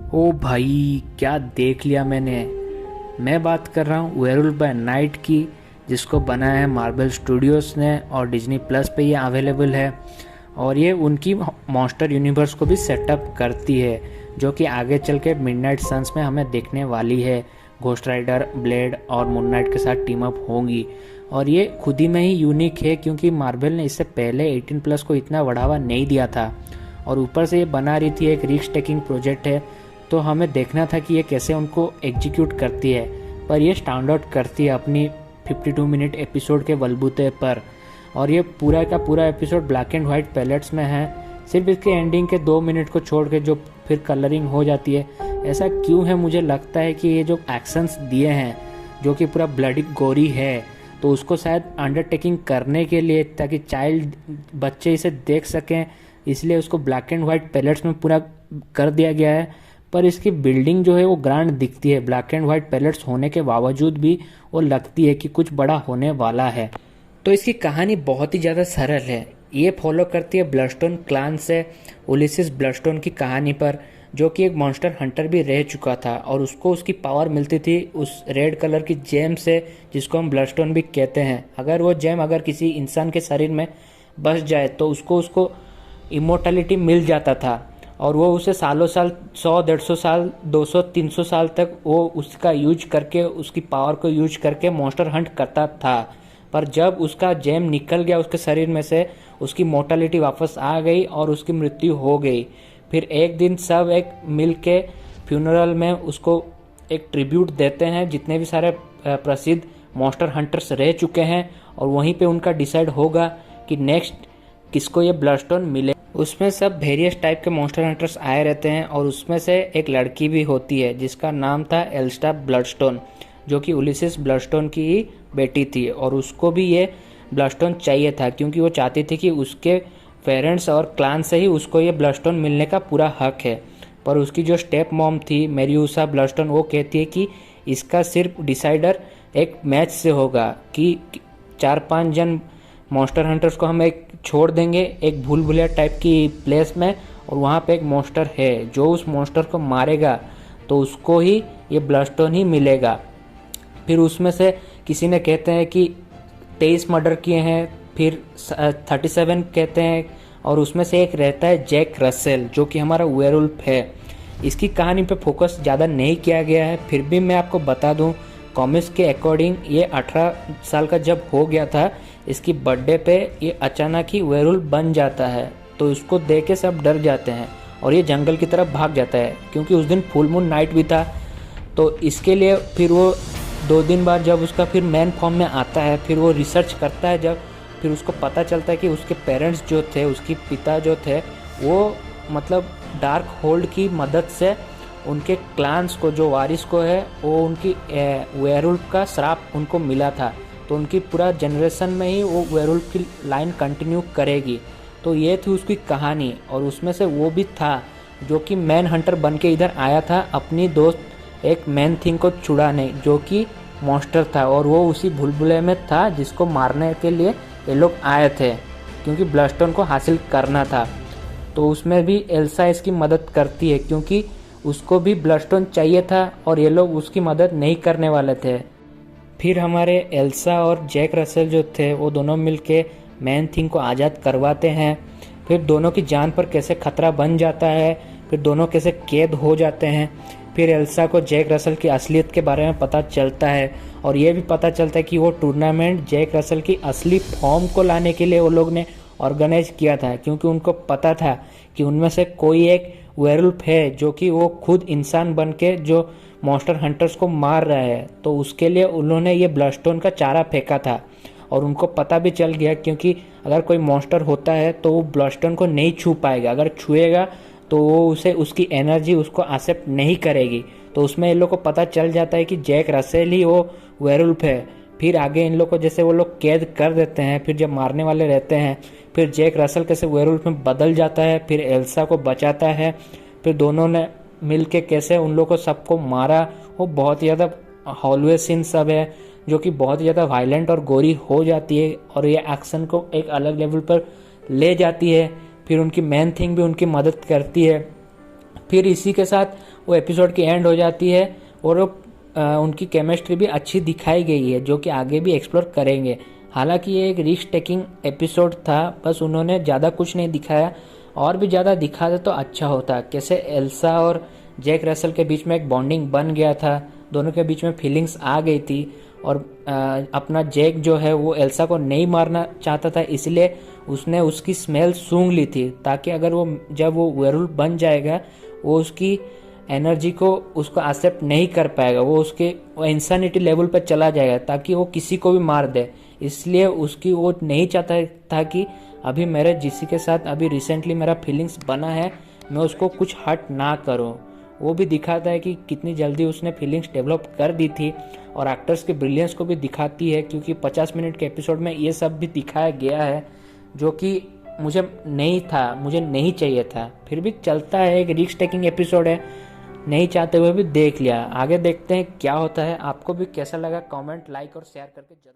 ओ भाई, क्या देख लिया मैंने। मैं बात कर रहा हूँ वेयरवुल्फ बाय नाइट की, जिसको बनाया है मार्वल स्टूडियोज़ ने और डिज्नी प्लस पे ये अवेलेबल है। और ये उनकी मॉन्स्टर यूनिवर्स को भी सेटअप करती है, जो कि आगे चल के मिडनाइट सन्स में हमें देखने वाली है। घोस्ट राइडर, ब्लेड और मून नाइट के साथ टीम अप होंगी। और ये खुद ही में ही यूनिक है, क्योंकि मार्वल ने इससे पहले 18 प्लस को इतना बढ़ावा नहीं दिया था। और ऊपर से ये बना रही थी, एक रिस्क टेकिंग प्रोजेक्ट है, तो हमें देखना था कि ये कैसे उनको एग्जीक्यूट करती है। पर ये स्टैंड आउट करती है अपनी 52 मिनट एपिसोड के बलबूते पर। और ये पूरा का पूरा episode black and white palettes में है, सिर्फ इसके एंडिंग के 2 मिनट को छोड़ के, जो फिर कलरिंग हो जाती है। ऐसा क्यों है? मुझे लगता है कि ये जो एक्शंस दिए हैं, जो कि पूरा ब्लडी गोरी है, तो उसको शायद अंडरटेकिंग करने के लिए, ताकि चाइल्ड बच्चे इसे देख सकें, इसलिए उसको ब्लैक एंड वाइट पैलेट्स में पूरा कर दिया गया है। पर इसकी बिल्डिंग जो है वो ग्रांड दिखती है, ब्लैक एंड वाइट पैलेट्स होने के बावजूद भी वो लगती है कि कुछ बड़ा होने वाला है। तो इसकी कहानी बहुत ही ज़्यादा सरल है। ये फॉलो करती है ब्लडस्टोन क्लान से उलिसिस ब्लडस्टोन की कहानी पर, जो कि एक मॉन्स्टर हंटर भी रह चुका था, और उसको उसकी पावर मिलती थी उस रेड कलर की जेम से, जिसको हम ब्लडस्टोन भी कहते हैं। अगर वो जेम अगर किसी इंसान के शरीर में बस जाए तो उसको इमोर्टलिटी मिल जाता था, और वो उसे सालों साल, 100-150 साल, 200-300 साल तक वो उसका यूज करके, उसकी पावर को यूज करके मॉन्स्टर हंट करता था। पर जब उसका जेम निकल गया उसके शरीर में से, उसकी मोर्टलिटी वापस आ गई और उसकी मृत्यु हो गई। फिर एक दिन सब एक मिल के फ्यूनरल में उसको एक ट्रिब्यूट देते हैं, जितने भी सारे प्रसिद्ध मॉन्स्टर हंटर्स रह चुके हैं, और वहीं पे उनका डिसाइड होगा कि नेक्स्ट किसको ये ब्लडस्टोन मिले। उसमें सब वेरियस टाइप के मॉन्स्टर हंटर्स आए रहते हैं, और उसमें से एक लड़की भी होती है जिसका नाम था एल्स्टा ब्लडस्टोन, जो कि उलिसिस ब्लडस्टोन की ही बेटी थी। और उसको भी ये ब्लडस्टोन चाहिए था, क्योंकि वो चाहती थी कि उसके पेरेंट्स और क्लान से ही उसको ये ब्लडस्टोन मिलने का पूरा हक है। पर उसकी जो स्टेप मॉम थी मेरियूसा ब्लडस्टोन, वो कहती है कि इसका सिर्फ डिसाइडर एक मैच से होगा, कि 4-5 जन मॉन्स्टर हंटर्स को हम एक छोड़ देंगे एक भूल भुलैया टाइप की प्लेस में, और वहाँ पे एक मॉन्स्टर है, जो उस मॉन्स्टर को मारेगा तो उसको ही ये ब्लडस्टोन ही मिलेगा। फिर उसमें से किसी ने कहते हैं कि 23 मर्डर किए हैं, फिर 37 कहते हैं, और उसमें से एक रहता है जैक रसेल, जो कि हमारा वेयरवुल्फ है। इसकी कहानी पे फोकस ज़्यादा नहीं किया गया है, फिर भी मैं आपको बता दूं, कॉमिक्स के अकॉर्डिंग ये 18 साल का जब हो गया था, इसकी बर्थडे पे ये अचानक ही वेयरवुल्फ बन जाता है। तो उसको देख के सब डर जाते हैं और ये जंगल की तरफ भाग जाता है, क्योंकि उस दिन फुल मून नाइट भी था। तो इसके लिए फिर वो 2 दिन बाद जब उसका फिर मैन फॉर्म में आता है, फिर वो रिसर्च करता है, जब फिर उसको पता चलता है कि उसके पेरेंट्स जो थे, उसके पिता जो थे, वो मतलब डार्क होल्ड की मदद से उनके क्लान्स को, जो वारिस को है, वो उनकी वेयरवुल्फ का श्राप उनको मिला था। तो उनकी पूरा जनरेशन में ही वो वेयरवुल्फ की लाइन कंटिन्यू करेगी। तो ये थी उसकी कहानी, और उसमें से वो भी था जो कि मैन हंटर बन के इधर आया था अपनी दोस्त एक मैन थिंग को छुड़ाने, जो कि मॉन्स्टर था, और वो उसी भूलभुलैया में था जिसको मारने के लिए ये लोग आए थे, क्योंकि ब्लडस्टोन को हासिल करना था। तो उसमें भी एल्सा इसकी मदद करती है, क्योंकि उसको भी ब्लडस्टोन चाहिए था और ये लोग उसकी मदद नहीं करने वाले थे। फिर हमारे एल्सा और जैक रसेल जो थे, वो दोनों मिलके मैन थिंग को आज़ाद करवाते हैं। फिर दोनों की जान पर कैसे खतरा बन जाता है, फिर दोनों कैसे कैद हो जाते हैं। फिर एल्सा को जैक रसेल की असलियत के बारे में पता चलता है, और ये भी पता चलता है कि वो टूर्नामेंट जैक रसेल की असली फॉर्म को लाने के लिए वो लोग ने ऑर्गेनाइज किया था, क्योंकि उनको पता था कि उनमें से कोई एक वेयरवुल्फ है जो कि वो खुद इंसान बन के जो मॉन्स्टर हंटर्स को मार रहा है। तो उसके लिए उन्होंने ये ब्लडस्टोन का चारा फेंका था, और उनको पता भी चल गया, क्योंकि अगर कोई मॉन्स्टर होता है तो वो ब्लडस्टोन को नहीं छू पाएगा, अगर छुएगा तो वो उसे, उसकी एनर्जी उसको एक्सेप्ट नहीं करेगी। तो उसमें इन लोग को पता चल जाता है कि जैक रसेल ही वो वेयरवुल्फ है। फिर आगे इन लोग को जैसे वो लोग कैद कर देते हैं, फिर जब मारने वाले रहते हैं, फिर जैक रसेल कैसे वेयरवुल्फ में बदल जाता है, फिर एल्सा को बचाता है, फिर दोनों ने मिल के कैसे उन लोग को सबको मारा। वो बहुत ही ज़्यादा हॉलवे सीन सब है, जो कि बहुत ही ज़्यादा वायलेंट और गोरी हो जाती है, और ये एक्शन को एक अलग लेवल पर ले जाती है। फिर उनकी मैन थिंग भी उनकी मदद करती है। फिर इसी के साथ वो एपिसोड की एंड हो जाती है और उनकी केमिस्ट्री भी अच्छी दिखाई गई है, जो कि आगे भी एक्सप्लोर करेंगे। हालांकि ये एक रिस्क टेकिंग एपिसोड था, बस उन्होंने ज़्यादा कुछ नहीं दिखाया, और भी ज़्यादा दिखाते तो अच्छा होता। कैसे एल्सा और जैक रसल के बीच में एक बॉन्डिंग बन गया था, दोनों के बीच में फीलिंग्स आ गई थी, और अपना जैक जो है वो एल्सा को नहीं मारना चाहता था, इसलिए उसने उसकी स्मेल सूंघ ली थी, ताकि अगर वो जब वो वेयरवुल्फ बन जाएगा वो उसकी एनर्जी को उसको एक्सेप्ट नहीं कर पाएगा, वो उसके इंसानिटी लेवल पर चला जाएगा, ताकि वो किसी को भी मार दे। इसलिए उसकी वो नहीं चाहता था कि अभी मेरे जिसी के साथ अभी रिसेंटली मेरा फीलिंग्स बना है, मैं उसको कुछ हर्ट ना करूं। वो भी दिखाता है कि कितनी जल्दी उसने फीलिंग्स डेवलप कर दी थी, और एक्टर्स के ब्रिलियंस को भी दिखाती है, क्योंकि 50 मिनट के एपिसोड में ये सब भी दिखाया गया है, जो कि मुझे नहीं चाहिए था। फिर भी चलता है, एक रिस्क टेकिंग एपिसोड है, नहीं चाहते हुए भी देख लिया। आगे देखते हैं क्या होता है। आपको भी कैसा लगा, कमेंट, लाइक और शेयर करके जरूर